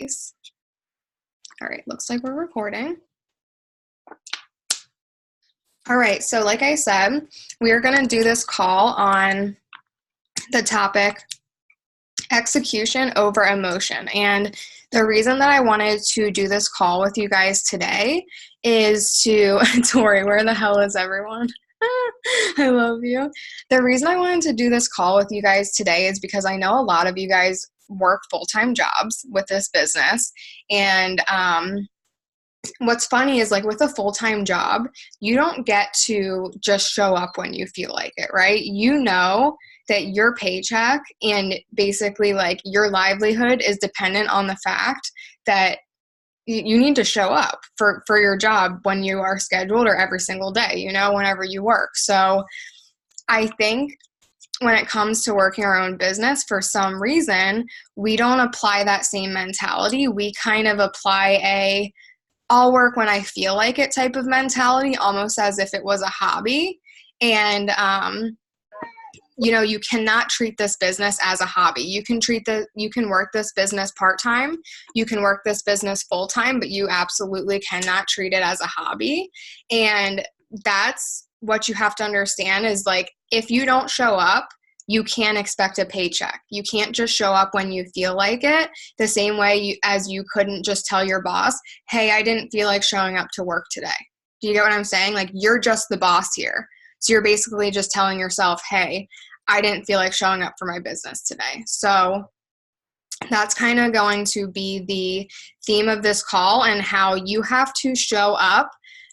All right, looks like we're recording. All right, so like I said, we are going to do this call on the topic execution over emotion. And the reason that I wanted to do this call with you guys today is to, Tori, where the hell is everyone? I love you. The reason I wanted to do this call with you guys today is because I know a lot of you guys work full-time jobs with this business. And what's funny is, like, with a full-time job, you don't get to just show up when you feel like it, right? You know that your paycheck and basically like your livelihood is dependent on the fact that you need to show up for your job when you are scheduled, or every single day, you know, whenever you work. So I think when it comes to working our own business, for some reason, we don't apply that same mentality. We kind of apply I'll work when I feel like it type of mentality, almost as if it was a hobby. And, you know, you cannot treat this business as a hobby. You can work this business part-time, you can work this business full-time, but you absolutely cannot treat it as a hobby. And that's what you have to understand is, like, if you don't show up, you can't expect a paycheck. You can't just show up when you feel like it, the same way as you couldn't just tell your boss, hey, I didn't feel like showing up to work today. Do you get what I'm saying? Like, you're just the boss here. So you're basically just telling yourself, hey, I didn't feel like showing up for my business today. So that's kind of going to be the theme of this call, and how you have to show up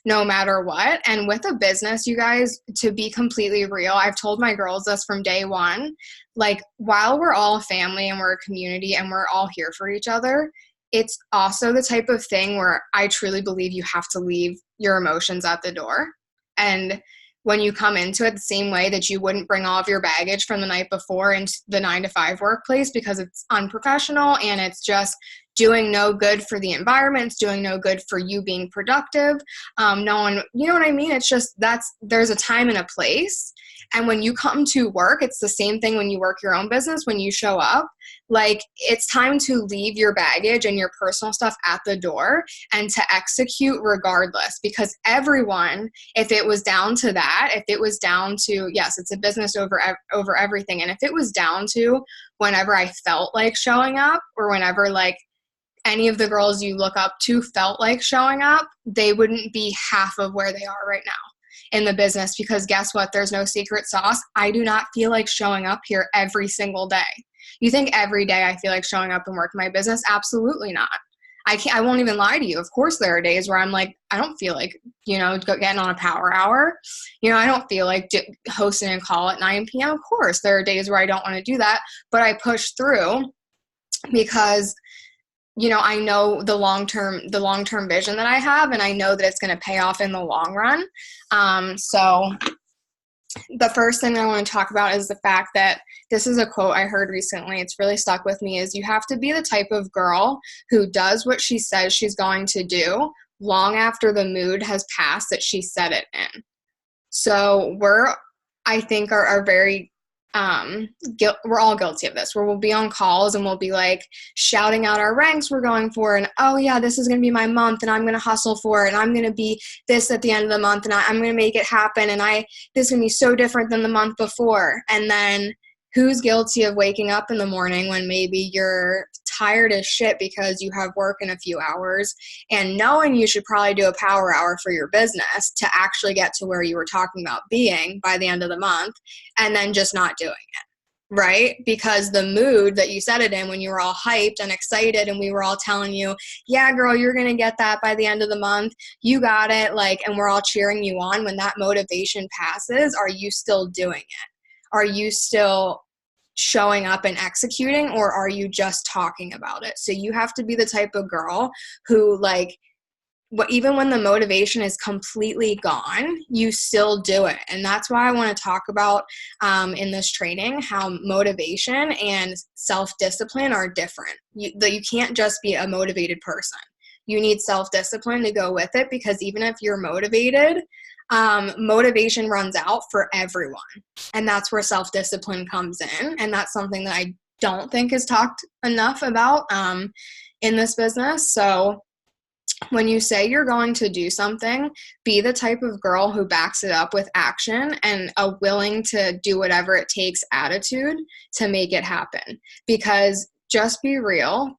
no matter what. And with a business, you guys, to be completely real, I've told my girls this from day one, like, while we're all a family and we're a community and we're all here for each other, it's also the type of thing where I truly believe you have to leave your emotions at the door. And when you come into it, the same way that you wouldn't bring all of your baggage from the night before into the 9-to-5 workplace, because it's unprofessional and it's just doing no good for the environment, it's doing no good for you being productive. No one, you know what I mean? It's just, there's a time and a place. And when you come to work, it's the same thing when you work your own business. When you show up, like, it's time to leave your baggage and your personal stuff at the door and to execute regardless. Because everyone, if it was down to that, if it was down to, yes, it's a business over everything. And if it was down to whenever I felt like showing up, or whenever, like, any of the girls you look up to felt like showing up, they wouldn't be half of where they are right now in the business. Because guess what? There's no secret sauce. I do not feel like showing up here every single day. You think every day I feel like showing up and working my business? Absolutely not. I won't even lie to you. Of course, there are days where I'm like, I don't feel like, you know, getting on a power hour. You know, I don't feel like hosting a call at 9 p.m. Of course, there are days where I don't want to do that, but I push through because, you know, I know the long-term vision that I have, and I know that it's going to pay off in the long run. So the first thing I want to talk about is the fact that this is a quote I heard recently. It's really stuck with me, is you have to be the type of girl who does what she says she's going to do long after the mood has passed that she said it in. So I think are very, we're all guilty of this, where we'll be on calls and we'll be like shouting out our ranks we're going for, and oh yeah, this is going to be my month and I'm going to hustle for it, and I'm going to be this at the end of the month, and I'm going to make it happen, and this is going to be so different than the month before. And then who's guilty of waking up in the morning when maybe you're tired as shit because you have work in a few hours, and knowing you should probably do a power hour for your business to actually get to where you were talking about being by the end of the month, and then just not doing it, right? Because the mood that you set it in when you were all hyped and excited and we were all telling you, yeah, girl, you're going to get that by the end of the month. You got it. Like, and we're all cheering you on. When that motivation passes, are you still doing it? Are you still showing up and executing, or are you just talking about it? So you have to be the type of girl who, like, even when the motivation is completely gone, you still do it. And that's why I want to talk about in this training how motivation and self-discipline are different. You can't just be a motivated person. You need self-discipline to go with it, because even if you're motivated, motivation runs out for everyone. And that's where self-discipline comes in. And that's something that I don't think is talked enough about. in this business. So when you say you're going to do something, be the type of girl who backs it up with action and a willing to do whatever it takes attitude to make it happen. Because just be real,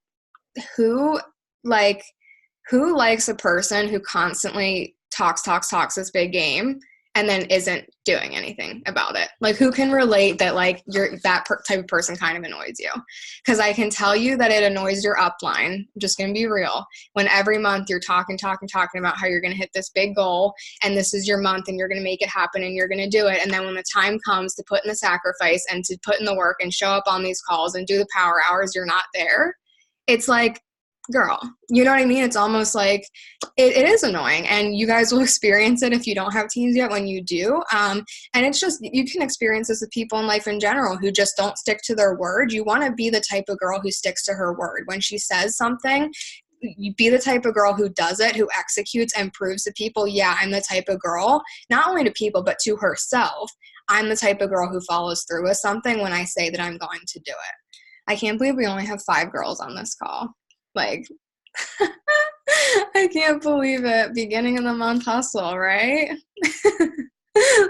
who likes a person who constantly talks this big game and then isn't doing anything about it? Like, who can relate that, like, type of person kind of annoys you? Because I can tell you that it annoys your upline. I'm just going to be real. When every month you're talking about how you're going to hit this big goal and this is your month and you're going to make it happen and you're going to do it. And then when the time comes to put in the sacrifice and to put in the work and show up on these calls and do the power hours, you're not there. It's like, girl, you know what I mean? It's almost like it is annoying, and you guys will experience it if you don't have teens yet when you do. And it's just, you can experience this with people in life in general who just don't stick to their word. You want to be the type of girl who sticks to her word. When she says something, you be the type of girl who does it, who executes and proves to people, yeah, I'm the type of girl, not only to people, but to herself. I'm the type of girl who follows through with something when I say that I'm going to do it. I can't believe we only have 5 girls on this call. Like, I can't believe it. Beginning of the month hustle, right?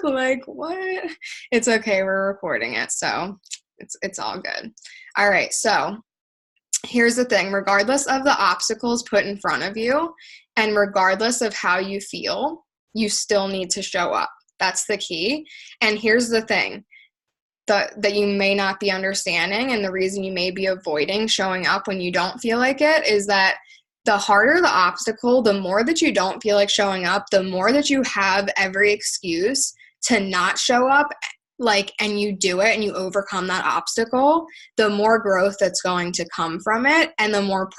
Like, what? It's okay. We're recording it, so it's all good. All right. So here's the thing. Regardless of the obstacles put in front of you and regardless of how you feel, you still need to show up. That's the key. And here's the thing that you may not be understanding, and the reason you may be avoiding showing up when you don't feel like it, is that the harder the obstacle, the more that you don't feel like showing up, the more that you have every excuse to not show up, like, and you do it and you overcome that obstacle, the more growth that's going to come from it, and the more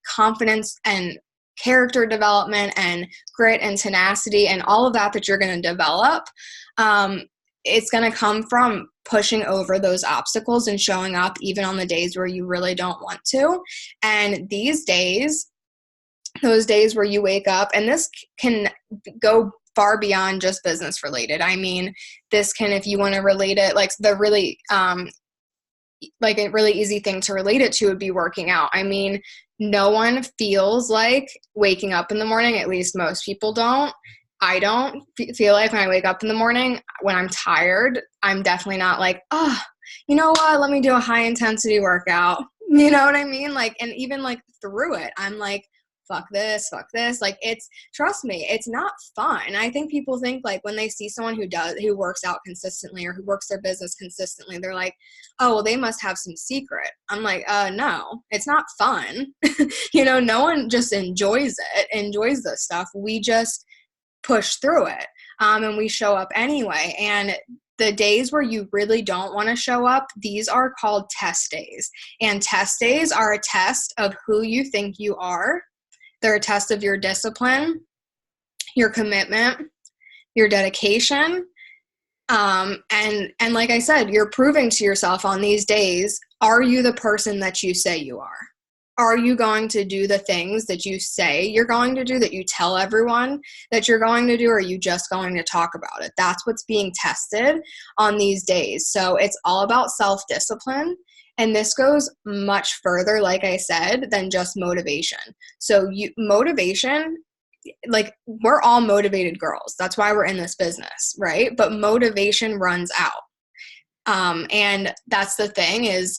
confidence and character development and grit and tenacity and all of that you're going to develop. It's going to come from pushing over those obstacles and showing up even on the days where you really don't want to. And these days, those days where you wake up, and this can go far beyond just business related. I mean, this can, if you want to relate it, like the really, like a really easy thing to relate it to would be working out. I mean, no one feels like waking up in the morning, at least most people don't. I don't feel like when I wake up in the morning, when I'm tired, I'm definitely not like, oh, you know what, let me do a high intensity workout. You know what I mean? Like, and even like through it, I'm like, fuck this. Like, trust me, it's not fun. I think people think like when they see someone who works out consistently or who works their business consistently, they're like, oh, well, they must have some secret. I'm like, no, it's not fun. No one just enjoys this stuff. We just push through it. And we show up anyway. And the days where you really don't want to show up, these are called test days. And test days are a test of who you think you are. They're a test of your discipline, your commitment, your dedication. And like I said, you're proving to yourself on these days, are you the person that you say you are? Are you going to do the things that you say you're going to do, that you tell everyone that you're going to do, or are you just going to talk about it? That's what's being tested on these days. So it's all about self-discipline. And this goes much further, like I said, than just motivation. So motivation, like, we're all motivated girls. That's why we're in this business, right? But motivation runs out. And that's the thing, is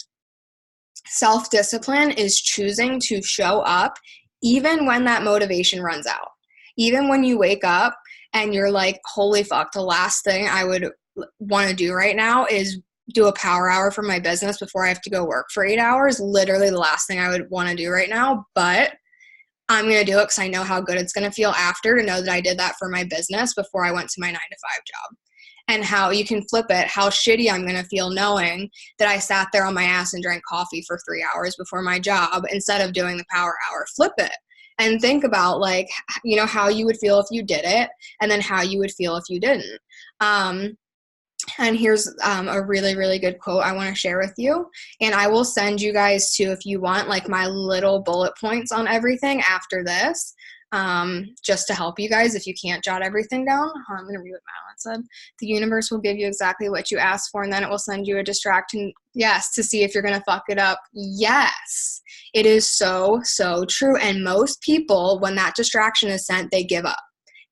self-discipline is choosing to show up even when that motivation runs out. Even when you wake up and you're like, holy fuck, the last thing I would want to do right now is do a power hour for my business before I have to go work for 8 hours. Literally the last thing I would want to do right now, but I'm going to do it because I know how good it's going to feel after to know that I did that for my business before I went to my 9-to-5 job. And how you can flip it, how shitty I'm going to feel knowing that I sat there on my ass and drank coffee for 3 hours before my job instead of doing the power hour. Flip it and think about, like, how you would feel if you did it, and then how you would feel if you didn't. And here's a really, really good quote I want to share with you. And I will send you guys to, if you want, like my little bullet points on everything after this. just to help you guys if you can't jot everything down. I'm going to read what Madeline said. The universe will give you exactly what you asked for, and then it will send you a distraction, yes, to see if you're going to fuck it up. Yes, it is so, so true. And most people, when that distraction is sent, they give up.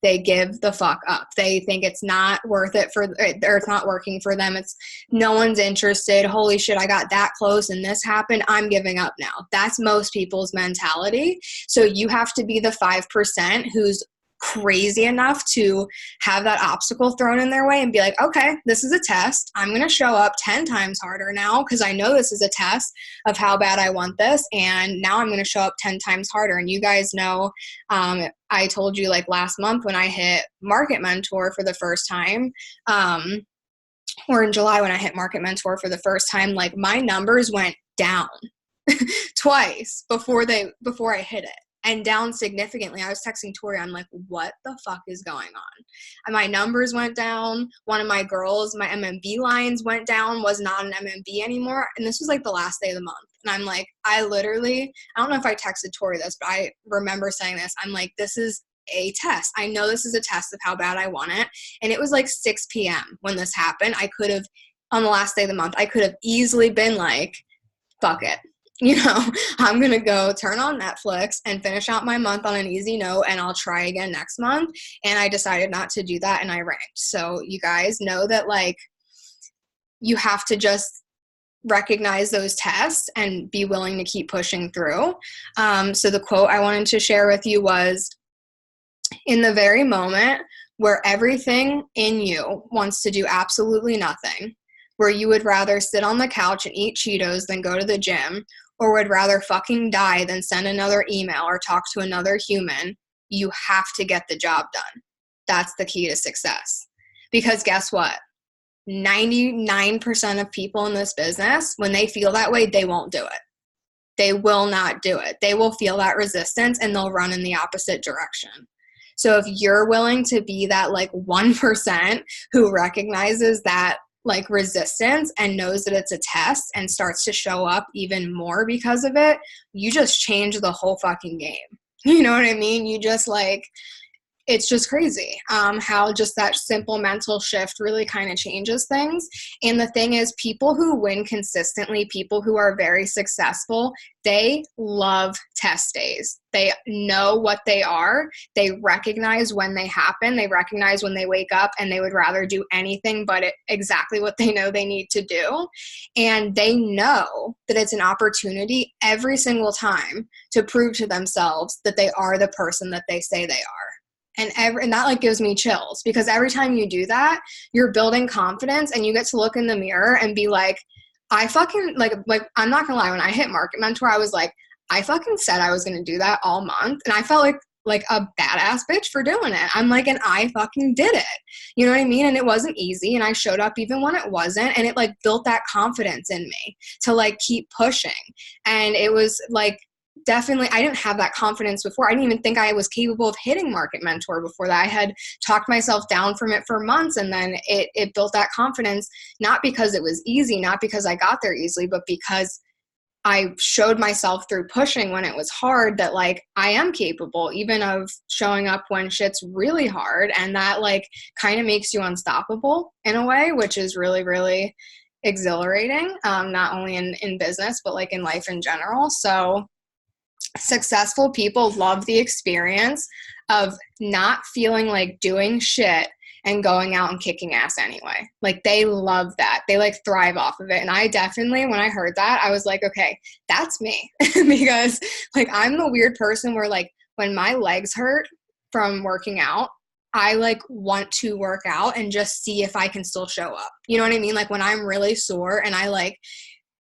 They give the fuck up. They think it's not worth it or it's not working for them. It's no one's interested. Holy shit, I got that close and this happened. I'm giving up now. That's most people's mentality. So you have to be the 5% who's crazy enough to have that obstacle thrown in their way and be like, okay, this is a test. I'm going to show up 10 times harder now because I know this is a test of how bad I want this. And now I'm going to show up 10 times harder. And you guys know, I told you like last month when I hit Market Mentor for the first time, or in July when I hit Market Mentor for the first time, like my numbers went down twice before I hit it. And down significantly. I was texting Tori. I'm like, what the fuck is going on? And my numbers went down. One of my girls, my MMB lines went down, was not an MMB anymore. And this was like the last day of the month. And I'm like, I don't know if I texted Tori this, but I remember saying this. I'm like, this is a test. I know this is a test of how bad I want it. And it was like 6 p.m. when this happened. I could have, on the last day of the month, I could have easily been like, fuck it. I'm going to go turn on Netflix and finish out my month on an easy note, and I'll try again next month. And I decided not to do that, and I ranked. So you guys know that, like, you have to just recognize those tests and be willing to keep pushing through. So the quote I wanted to share with you was, in the very moment where everything in you wants to do absolutely nothing, where you would rather sit on the couch and eat Cheetos than go to the gym, or would rather fucking die than send another email or talk to another human, you have to get the job done. That's the key to success. Because guess what? 99% of people in this business, when they feel that way, they won't do it. They will not do it. They will feel that resistance and they'll run in the opposite direction. So if you're willing to be that like 1% who recognizes that like resistance and knows that it's a test and starts to show up even more because of it, you just change the whole fucking game. You know what I mean? You just like, it's just crazy how just that simple mental shift really kind of changes things. And the thing is, people who win consistently, people who are very successful, they love test days. They know what they are. They recognize when they happen. They recognize when they wake up and they would rather do anything but exactly what they know they need to do. And they know that it's an opportunity every single time to prove to themselves that they are the person that they say they are. And that like gives me chills, because every time you do that, you're building confidence and you get to look in the mirror and be like, I fucking like I'm not gonna lie, when I hit Market Mentor, I was like, I fucking said I was gonna do that all month, and I felt like a badass bitch for doing it. I'm like, and I fucking did it. You know what I mean? And it wasn't easy, and I showed up even when it wasn't, and it like built that confidence in me to like keep pushing. And it was like, definitely, I didn't have that confidence before. I didn't even think I was capable of hitting Market Mentor before that. I had talked myself down from it for months, and then it built that confidence, not because it was easy, not because I got there easily, but because I showed myself through pushing when it was hard that like I am capable even of showing up when shit's really hard. And that like kind of makes you unstoppable in a way, which is really, really exhilarating, not only in business, but like in life in general. So successful people love the experience of not feeling like doing shit and going out and kicking ass anyway. Like they love that. They like thrive off of it. And I definitely, when I heard that, I was like, okay, that's me. Because like I'm the weird person where like when my legs hurt from working out, I like want to work out and just see if I can still show up. You know what I mean? Like when I'm really sore and I like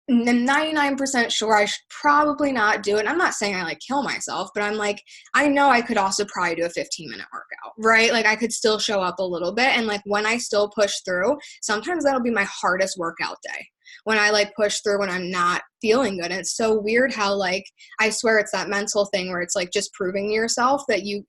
I'm 99% sure I should probably not do it. I'm not saying I like kill myself, but I'm like, I know I could also probably do a 15-minute workout, right? Like I could still show up a little bit. And like when I still push through, sometimes that'll be my hardest workout day. when I like push through when I'm not feeling good. And it's so weird how like, I swear it's that mental thing where it's like just proving to yourself that you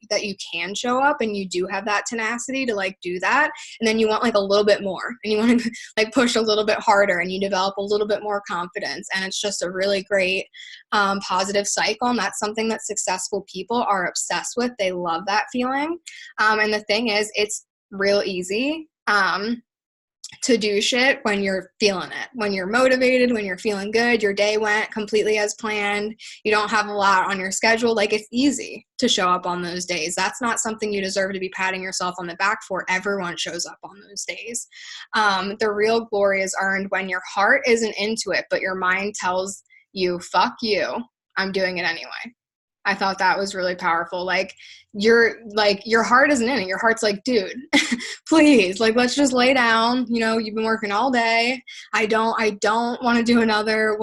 can show up and you do have that tenacity to like do that. And then you want like a little bit more and you want to like push a little bit harder and you develop a little bit more confidence. And it's just a really great positive cycle. And that's something that successful people are obsessed with. They love that feeling. And the thing is, it's real easy to do shit when you're feeling it, when you're motivated, when you're feeling good, your day went completely as planned, you don't have a lot on your schedule. Like, it's easy to show up on those days. That's not something you deserve to be patting yourself on the back for. Everyone shows up on those days. The real glory is earned when your heart isn't into it, but your mind tells you, fuck you, I'm doing it anyway. I thought that was really powerful. Like, your heart isn't in it. Your heart's like, dude, please, like, let's just lay down. You know, you've been working all day. I don't want to do another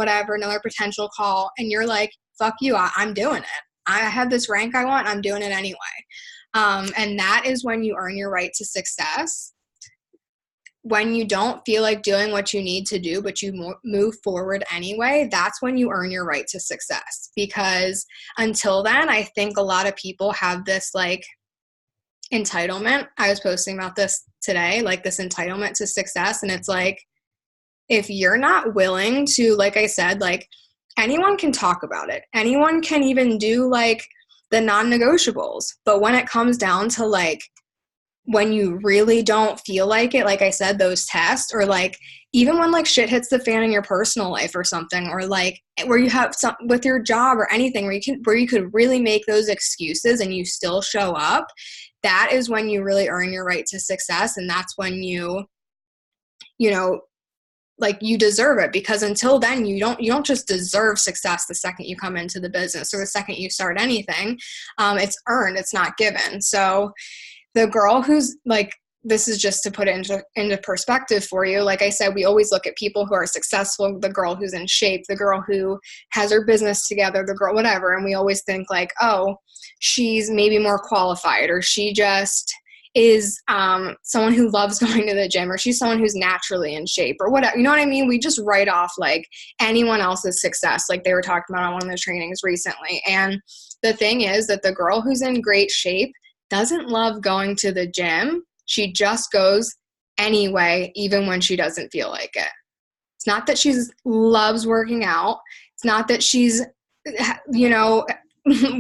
potential call. And you're like, fuck you, I'm doing it. I have this rank I want. I'm doing it anyway. And that is when you earn your right to success. When you don't feel like doing what you need to do, but you move forward anyway, that's when you earn your right to success. Because until then, I think a lot of people have this like entitlement. I was posting about this today, like this entitlement to success. And it's like, if you're not willing to, like I said, like, anyone can talk about it. Anyone can even do like the non-negotiables. But when it comes down to like, when you really don't feel like it, like I said, those tests, or like even when like shit hits the fan in your personal life or something, or like where you have some with your job or anything where you could really make those excuses and you still show up, that is when you really earn your right to success. And that's when you know, like, you deserve it. Because until then, you don't just deserve success the second you come into the business or the second you start anything. It's earned, it's not given. So the girl who's like, this is just to put it into perspective for you. Like I said, we always look at people who are successful, the girl who's in shape, the girl who has her business together, the girl, whatever. And we always think like, oh, she's maybe more qualified, or she just is someone who loves going to the gym, or she's someone who's naturally in shape, or whatever. You know what I mean? We just write off like anyone else's success, like they were talking about on one of the trainings recently. And the thing is that the girl who's in great shape doesn't love going to the gym. She just goes anyway, even when she doesn't feel like it. It's not that she loves working out. It's not that she's, you know,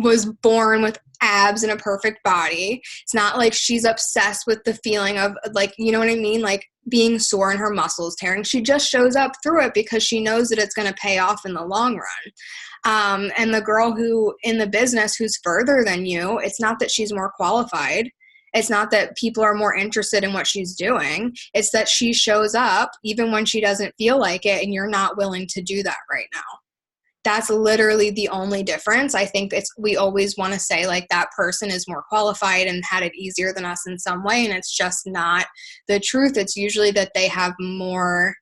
was born with abs and a perfect body. It's not like she's obsessed with the feeling of like, you know what I mean? Like being sore and her muscles tearing. She just shows up through it because she knows that it's going to pay off in the long run. And the girl who in the business who's further than you, it's not that she's more qualified. It's not that people are more interested in what she's doing. It's that she shows up even when she doesn't feel like it, and you're not willing to do that right now. That's literally the only difference. I think we always want to say like that person is more qualified and had it easier than us in some way. And it's just not the truth. It's usually that they have more,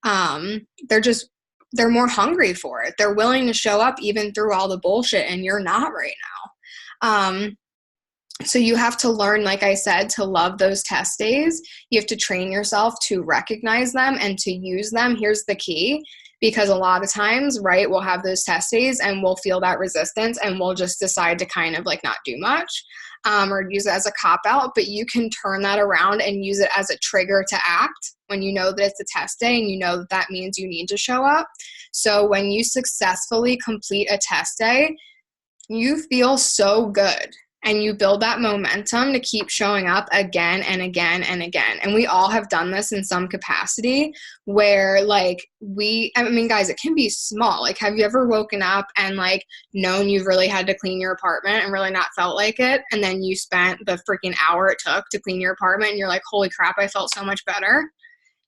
they're more hungry for it. They're willing to show up even through all the bullshit, and you're not right now. So you have to learn, like I said, to love those test days. You have to train yourself to recognize them and to use them. Here's the key, because a lot of times, right, we'll have those test days and we'll feel that resistance and we'll just decide to kind of like not do much or use it as a cop-out. But you can turn that around and use it as a trigger to act when you know that it's a test day and you know that that means you need to show up. So when you successfully complete a test day, you feel so good. And you build that momentum to keep showing up again and again and again. And we all have done this in some capacity where like I mean, guys, it can be small. Like, have you ever woken up and like known you've really had to clean your apartment and really not felt like it? And then you spent the freaking hour it took to clean your apartment and you're like, holy crap, I felt so much better.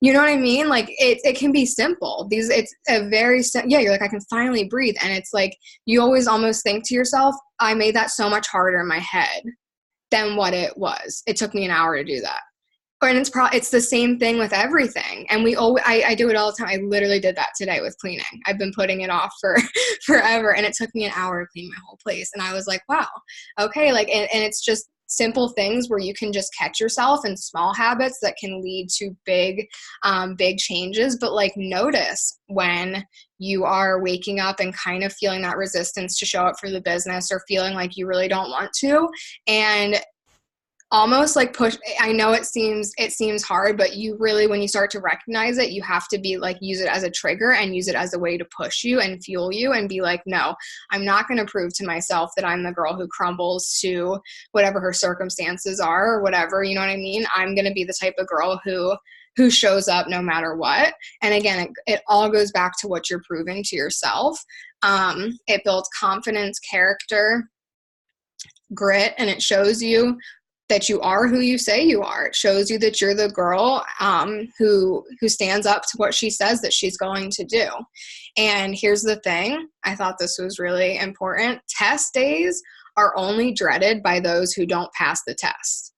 You know what I mean? Like it can be simple. It's a very, you're like, I can finally breathe. And it's like, you always almost think to yourself, I made that so much harder in my head than what it was. It took me an hour to do that. And it's the same thing with everything. And I do it all the time. I literally did that today with cleaning. I've been putting it off for forever. And it took me an hour to clean my whole place. And I was like, wow, okay. Like, and it's just simple things where you can just catch yourself in small habits that can lead to big changes. But like, notice when you are waking up and kind of feeling that resistance to show up for the business, or feeling like you really don't want to, and almost like push. I know it seems hard, but you really, when you start to recognize it, you have to be like, use it as a trigger and use it as a way to push you and fuel you, and be like, no, I'm not going to prove to myself that I'm the girl who crumbles to whatever her circumstances are, or whatever, you know what I mean? I'm going to be the type of girl who shows up no matter what. And again, it all goes back to what you're proving to yourself. It builds confidence, character, grit, and it shows you that you are who you say you are. It shows you that you're the girl who stands up to what she says that she's going to do. And here's the thing, I thought this was really important. Test days are only dreaded by those who don't pass the test.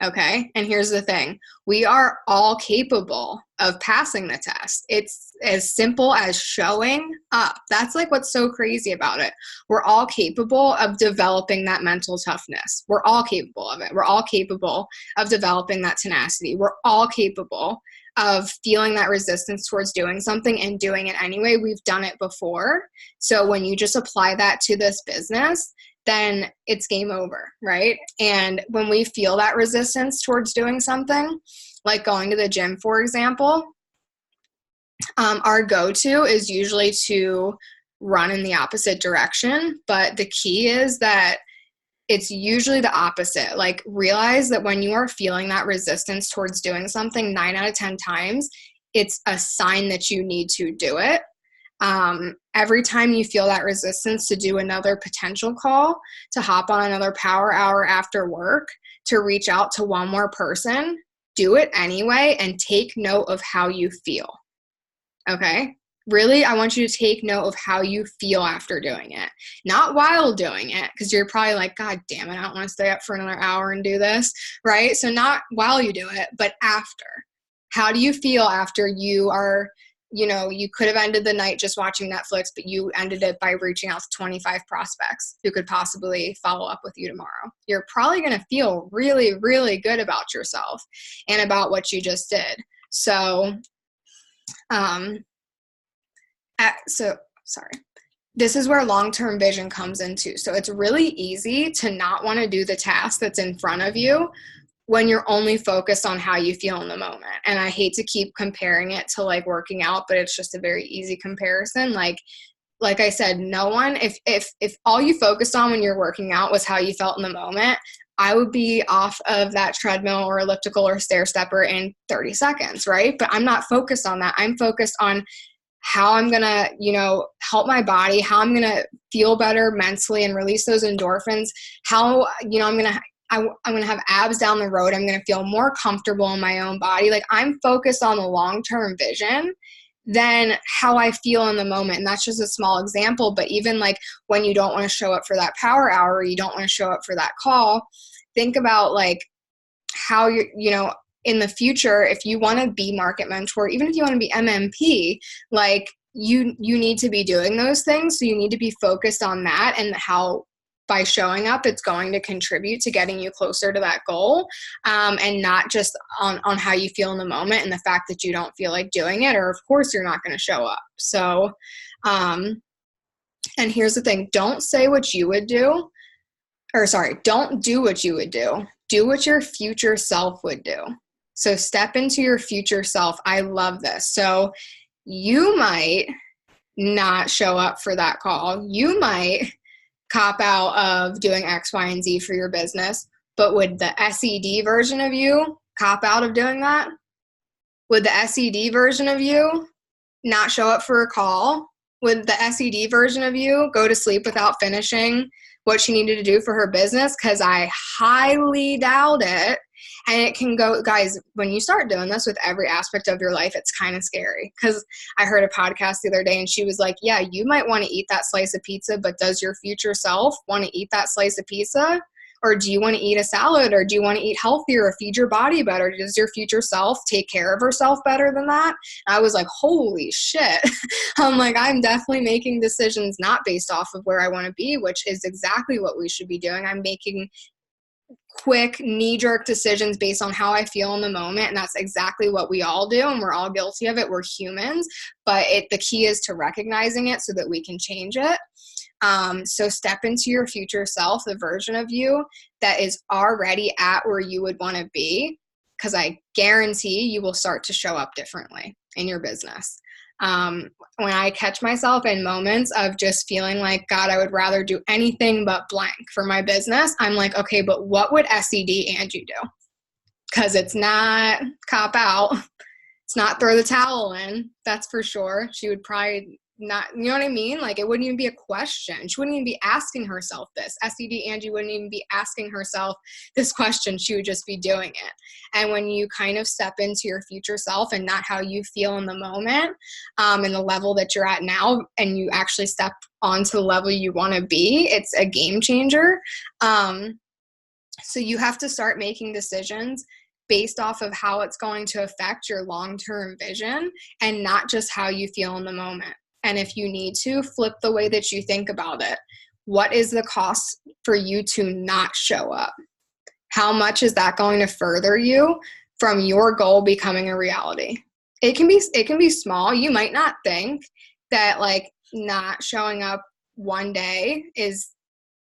Okay. And here's the thing. We are all capable of passing the test. It's as simple as showing up. That's like what's so crazy about it. We're all capable of developing that mental toughness. We're all capable of it. We're all capable of developing that tenacity. We're all capable of feeling that resistance towards doing something and doing it anyway. We've done it before. So when you just apply that to this business, then it's game over, right? And when we feel that resistance towards doing something, like going to the gym, for example, our go-to is usually to run in the opposite direction. But the key is that it's usually the opposite. Like, realize that when you are feeling that resistance towards doing something 9 out of 10 times, it's a sign that you need to do it. Every time you feel that resistance to do another potential call, to hop on another power hour after work, to reach out to one more person, do it anyway, and take note of how you feel. Okay? Really, I want you to take note of how you feel after doing it, not while doing it, because you're probably like, God damn it, I don't want to stay up for another hour and do this, right? So not while you do it, but after. How do you feel after you are, you could have ended the night just watching Netflix, but you ended it by reaching out to 25 prospects who could possibly follow up with you tomorrow? You're probably going to feel really, really good about yourself and about what you just did. So, this is where long-term vision comes into. So it's really easy to not want to do the task that's in front of you when you're only focused on how you feel in the moment. And I hate to keep comparing it to like working out, but it's just a very easy comparison. Like I said, no one, if all you focused on when you're working out was how you felt in the moment, I would be off of that treadmill or elliptical or stair stepper in 30 seconds, right? But I'm not focused on that. I'm focused on how I'm going to, help my body, how I'm going to feel better mentally and release those endorphins, how, I'm going to have abs down the road. I'm going to feel more comfortable in my own body. Like, I'm focused on the long-term vision than how I feel in the moment. And that's just a small example. But even like when you don't want to show up for that power hour, or you don't want to show up for that call, think about like how you're, in the future, if you want to be market mentor, even if you want to be MMP, like you need to be doing those things. So you need to be focused on that, and how by showing up, it's going to contribute to getting you closer to that goal, and not just on how you feel in the moment and the fact that you don't feel like doing it, or of course you're not going to show up. So, and here's the thing, don't say what you would do, don't do what you would do. Do what your future self would do. So step into your future self. I love this. So you might not show up for that call. You might cop out of doing X, Y, and Z for your business, but would the SED version of you cop out of doing that? Would the SED version of you not show up for a call? Would the SED version of you go to sleep without finishing what she needed to do for her business? Because I highly doubt it. And it can go, guys, when you start doing this with every aspect of your life, it's kind of scary. Because I heard a podcast the other day and she was like, yeah, you might want to eat that slice of pizza, but does your future self want to eat that slice of pizza? Or do you want to eat a salad? Or do you want to eat healthier or feed your body better? Does your future self take care of herself better than that? And I was like, holy shit. I'm like, I'm definitely making decisions not based off of where I want to be, which is exactly what we should be doing. I'm making quick knee-jerk decisions based on how I feel in the moment, and that's exactly what we all do, and we're all guilty of it. We're humans, but the key is to recognizing it so that we can change it. So step into your future self, the version of you that is already at where you would want to be, because I guarantee you will start to show up differently in your business. When I catch myself in moments of just feeling like, God, I would rather do anything but blank for my business, I'm like, okay, but what would SED Angie do? Because it's not cop out. It's not throw the towel in. That's for sure. She would probably not, you know what I mean? Like, it wouldn't even be a question. She wouldn't even be asking herself this. SED Angie wouldn't even be asking herself this question. She would just be doing it. And when you kind of step into your future self and not how you feel in the moment, and the level that you're at now, and you actually step onto the level you want to be, it's a game changer. So you have to start making decisions based off of how it's going to affect your long-term vision and not just how you feel in the moment. And if you need to, flip the way that you think about it. What is the cost for you to not show up? How much is that going to further you from your goal becoming a reality? It can be small. You might not think that like not showing up one day is,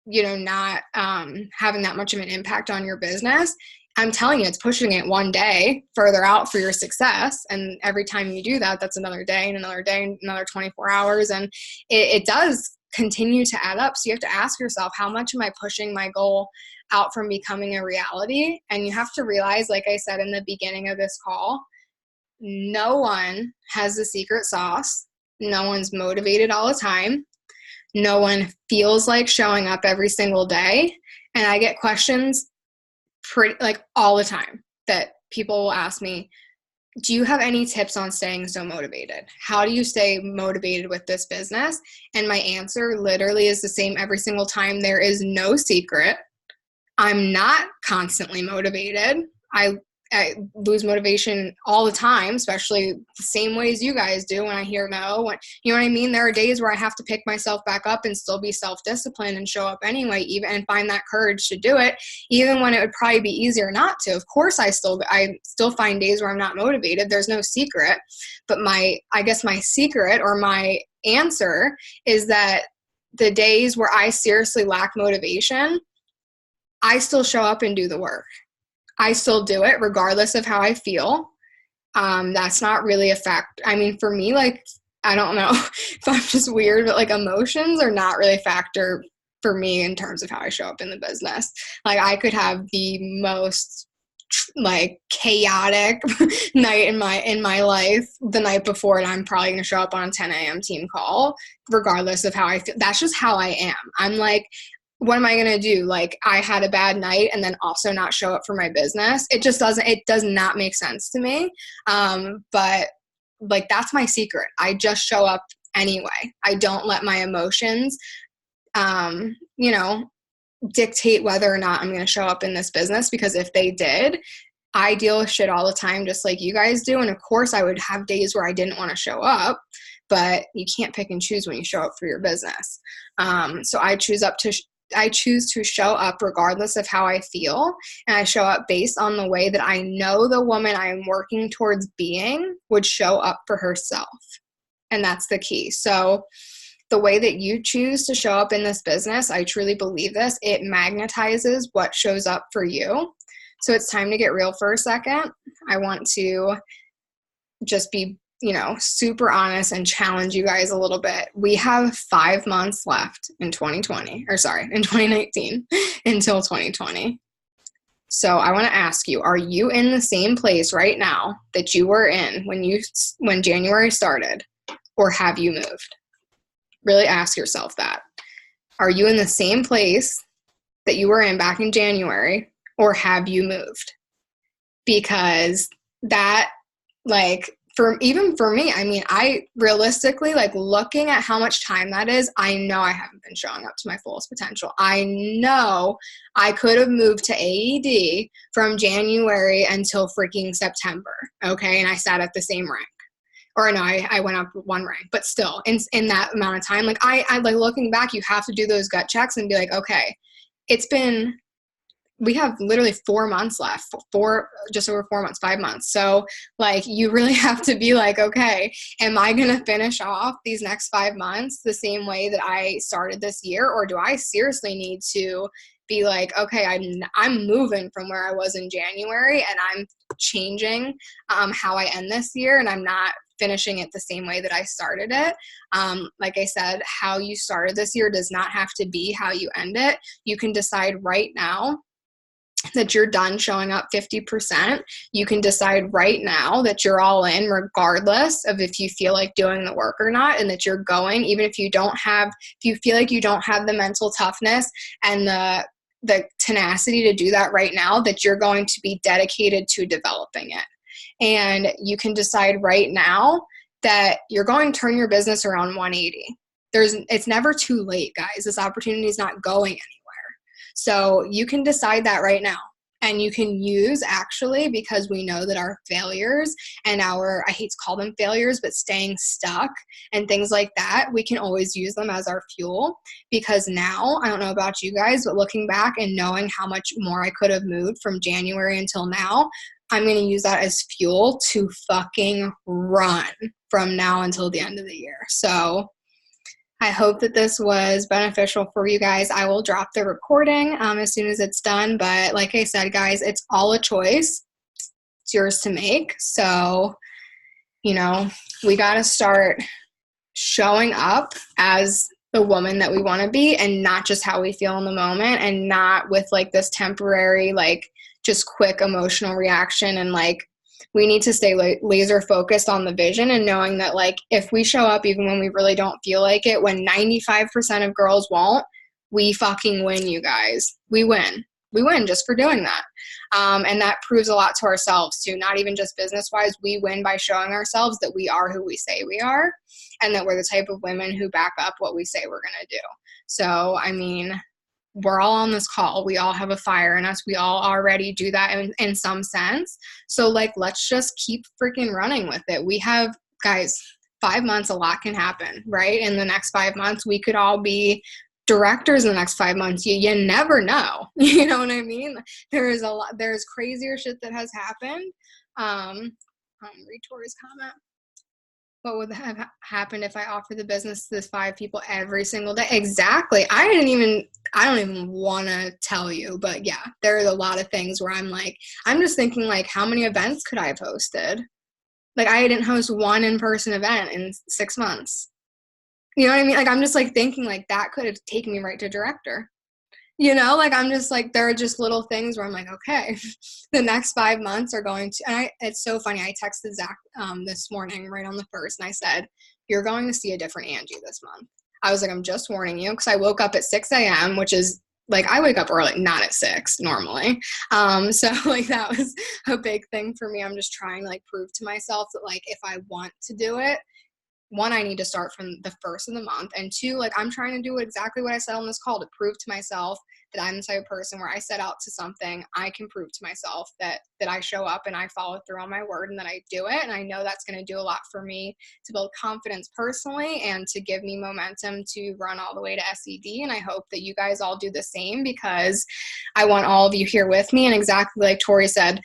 not having that much of an impact on your business. I'm telling you, it's pushing it one day further out for your success. And every time you do that, that's another day and another day and another 24 hours. And it does continue to add up. So you have to ask yourself, how much am I pushing my goal out from becoming a reality? And you have to realize, like I said in the beginning of this call, no one has the secret sauce. No one's motivated all the time. No one feels like showing up every single day. And I get questions all the time that people will ask me, do you have any tips on staying so motivated? How do you stay motivated with this business? And my answer literally is the same every single time. There is no secret. I'm not constantly motivated. I lose motivation all the time, especially the same ways you guys do when I hear no. You know what I mean? There are days where I have to pick myself back up and still be self-disciplined and show up anyway, even and find that courage to do it, even when it would probably be easier not to. Of course, I still find days where I'm not motivated. There's no secret. But I guess my secret or my answer is that the days where I seriously lack motivation, I still show up and do the work. I still do it regardless of how I feel. That's not really a fact. I mean, for me, like, I don't know if I'm just weird, but like emotions are not really a factor for me in terms of how I show up in the business. Like, I could have the most like chaotic night in my life the night before, and I'm probably going to show up on a 10 a.m. team call regardless of how I feel. That's just how I am. I'm like, what am I going to do? Like, I had a bad night and then also not show up for my business. It does not make sense to me. But like, that's my secret. I just show up anyway. I don't let my emotions, dictate whether or not I'm going to show up in this business, because if they did, I deal with shit all the time, just like you guys do. And of course I would have days where I didn't want to show up, but you can't pick and choose when you show up for your business. So I choose to show up regardless of how I feel, and I show up based on the way that I know the woman I am working towards being would show up for herself. And that's the key. So the way that you choose to show up in this business, I truly believe this, it magnetizes what shows up for you. So it's time to get real for a second. I want to just be super honest and challenge you guys a little bit. We have 5 months left in 2019 until 2020. So I want to ask you, are you in the same place right now that you were in when January started, or have you moved? Really ask yourself that. Are you in the same place that you were in back in January, or have you moved? Because that, even for me, I mean, I realistically, looking at how much time that is, I know I haven't been showing up to my fullest potential. I know I could have moved to AED from January until freaking September, okay? And I sat at the same rank. Or no, I went up one rank, but still, in that amount of time, I looking back, you have to do those gut checks and be like, okay, it's been we have literally 4 months left, just over 4 months, 5 months. So like, you really have to be like, okay, am I going to finish off these next 5 months the same way that I started this year? Or do I seriously need to be like, okay, I'm moving from where I was in January, and I'm changing how I end this year, and I'm not finishing it the same way that I started it. Like I said, how you started this year does not have to be how you end it. You can decide right now that you're done showing up 50%. You can decide right now that you're all in, regardless of if you feel like doing the work or not, and that you're going, even if you feel like you don't have the mental toughness and the tenacity to do that right now, that you're going to be dedicated to developing it. And you can decide right now that you're going to turn your business around 180. It's never too late, guys. This opportunity is not going anywhere. So you can decide that right now. And you can use, actually, because we know that our failures and I hate to call them failures, but staying stuck and things like that, we can always use them as our fuel. Because now, I don't know about you guys, but looking back and knowing how much more I could have moved from January until now, I'm going to use that as fuel to fucking run from now until the end of the year. So I hope that this was beneficial for you guys. I will drop the recording as soon as it's done. But like I said, guys, it's all a choice. It's yours to make. So, we got to start showing up as the woman that we want to be, and not just how we feel in the moment, and not with like this temporary, like just quick emotional reaction. And like, we need to stay laser focused on the vision, and knowing that like, if we show up even when we really don't feel like it, when 95% of girls won't, we fucking win, you guys. We win just for doing that. And that proves a lot to ourselves too, not even just business wise. We win by showing ourselves that we are who we say we are, and that we're the type of women who back up what we say we're going to do. So, I mean, we're all on this call. We all have a fire in us. We all already do that in some sense. So like, let's just keep freaking running with it. We have, guys, 5 months, a lot can happen, right? In the next 5 months, we could all be directors in the next 5 months. You never know. You know what I mean? There's crazier shit that has happened. Read Tori's comment. What would have happened if I offered the business to 5 people every single day? Exactly. I don't even want to tell you, but yeah, there's a lot of things where I'm just thinking like, how many events could I have hosted? Like, I didn't host one in-person event in 6 months. You know what I mean? Like, I'm just like thinking like, that could have taken me right to director. Like, I'm just like, there are just little things where I'm like, okay, the next 5 months are going to, and it's so funny. I texted Zach this morning right on the 1st, and I said, you're going to see a different Angie this month. I was like, I'm just warning you, because I woke up at 6 a.m., which is like, I wake up early, not at 6 normally. So like, that was a big thing for me. I'm just trying to like prove to myself that like, if I want to do it, 1, I need to start from the 1st of the month, and 2, like, I'm trying to do exactly what I said on this call, to prove to myself that I'm the type of person where I set out to something, I can prove to myself that I show up and I follow through on my word, and that I do it. And I know that's going to do a lot for me to build confidence personally, and to give me momentum to run all the way to SED. And I hope that you guys all do the same, because I want all of you here with me. And exactly like Tori said,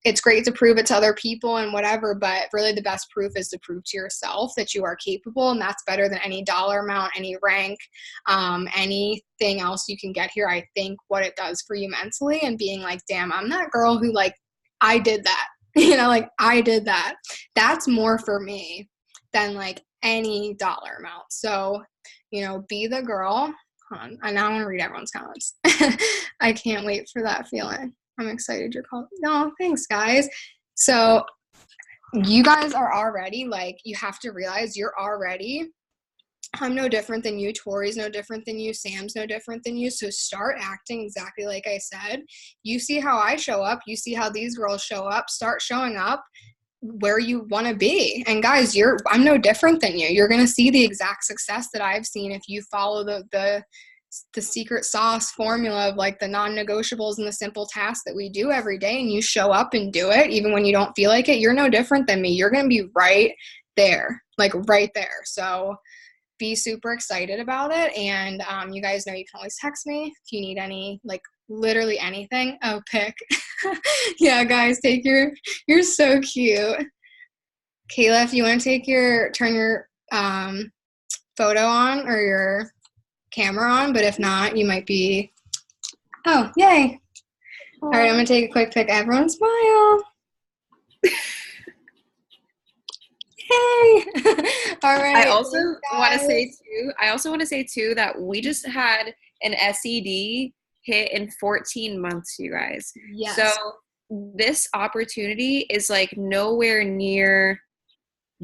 it's great to prove it to other people and whatever, but really the best proof is to prove to yourself that you are capable. And that's better than any dollar amount, any rank, anything else you can get here. I think what it does for you mentally, and being like, damn, I'm that girl who like, I did that, like, I did that. That's more for me than like any dollar amount. So, be the girl. Hold on. I now want to read everyone's comments. I can't wait for that feeling. I'm excited you're called. No, thanks, guys. So you guys are already, like, you have to realize you're already, I'm no different than you. Tori's no different than you. Sam's no different than you. So start acting exactly like I said. You see how I show up. You see how these girls show up. Start showing up where you want to be. And guys, I'm no different than you. You're going to see the exact success that I've seen if you follow the secret sauce formula of like the non-negotiables and the simple tasks that we do every day, and you show up and do it even when you don't feel like it. You're no different than me. You're going to be right there, like right there. So be super excited about it. And you guys know you can always text me if you need any like literally anything. Oh, pick. Yeah, guys, you're so cute. Kayla, if you want to turn your photo on or your camera on, but if not, you might be, oh, yay. All right, I'm gonna take a quick pic. Everyone smile. Hey. All right. I also want to say too that we just had an SED hit in 14 months, you guys. Yes. So this opportunity is like nowhere near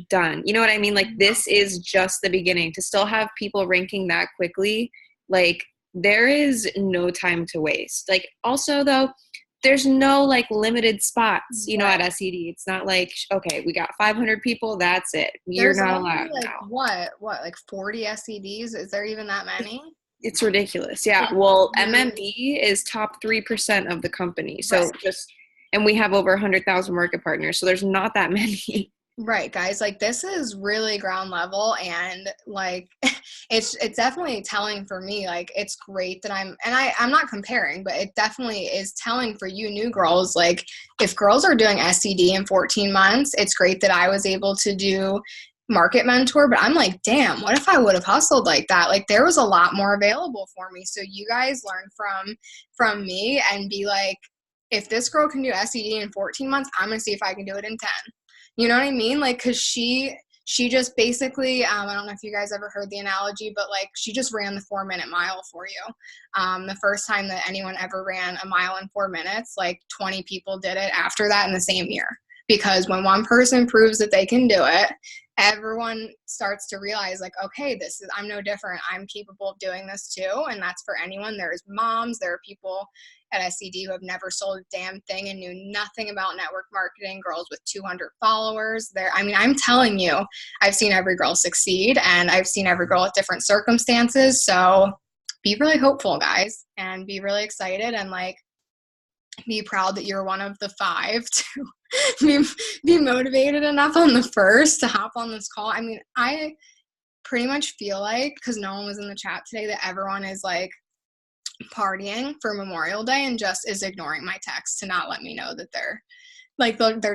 done. You know what I mean? Like this is just the beginning. To still have people ranking that quickly, like there is no time to waste. Like also though, there's no like limited spots, you know, at SED. It's not like, okay, we got 500 people, that's it. You're There's not only allowed like now. like 40 SEDs? Is there even that many? It's ridiculous. Yeah. Well, MMB is top 3% of the company. So and we have over 100,000 market partners. So there's not that many. Right, guys, like this is really ground level, and like it's definitely telling for me. Like it's great that I'm not comparing, but it definitely is telling for you new girls. Like if girls are doing SCD in 14 months, it's great that I was able to do Market Mentor, but I'm like, damn, what if I would have hustled like that? Like there was a lot more available for me. So you guys learn from me and be like, if this girl can do SCD in 14 months, I'm gonna see if I can do it in 10. You know what I mean? Like, cause she just basically, I don't know if you guys ever heard the analogy, but like she just ran the 4-minute mile for you. The first time that anyone ever ran a mile in 4 minutes, like 20 people did it after that in the same year. Because when one person proves that they can do it, everyone starts to realize like, okay, I'm no different. I'm capable of doing this too. And that's for anyone. There's moms, there are people at SED who have never sold a damn thing and knew nothing about network marketing, girls with 200 followers. I'm telling you, I've seen every girl succeed, and I've seen every girl at different circumstances. So be really hopeful, guys, and be really excited, and like be proud that you're one of the 5 to be motivated enough on the first to hop on this call. I mean, I pretty much feel like, because no one was in the chat today, that everyone is like partying for Memorial Day and just is ignoring my text to not let me know that they're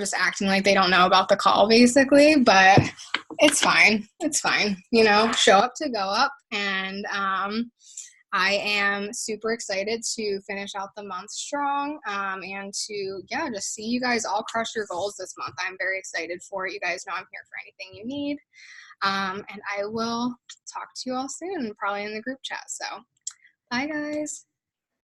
just acting like they don't know about the call, basically. But it's fine. It's fine. You know, show up to go up. And I am super excited to finish out the month strong, and to, just see you guys all crush your goals this month. I'm very excited for it. You guys know I'm here for anything you need. And I will talk to you all soon, probably in the group chat. So bye, guys.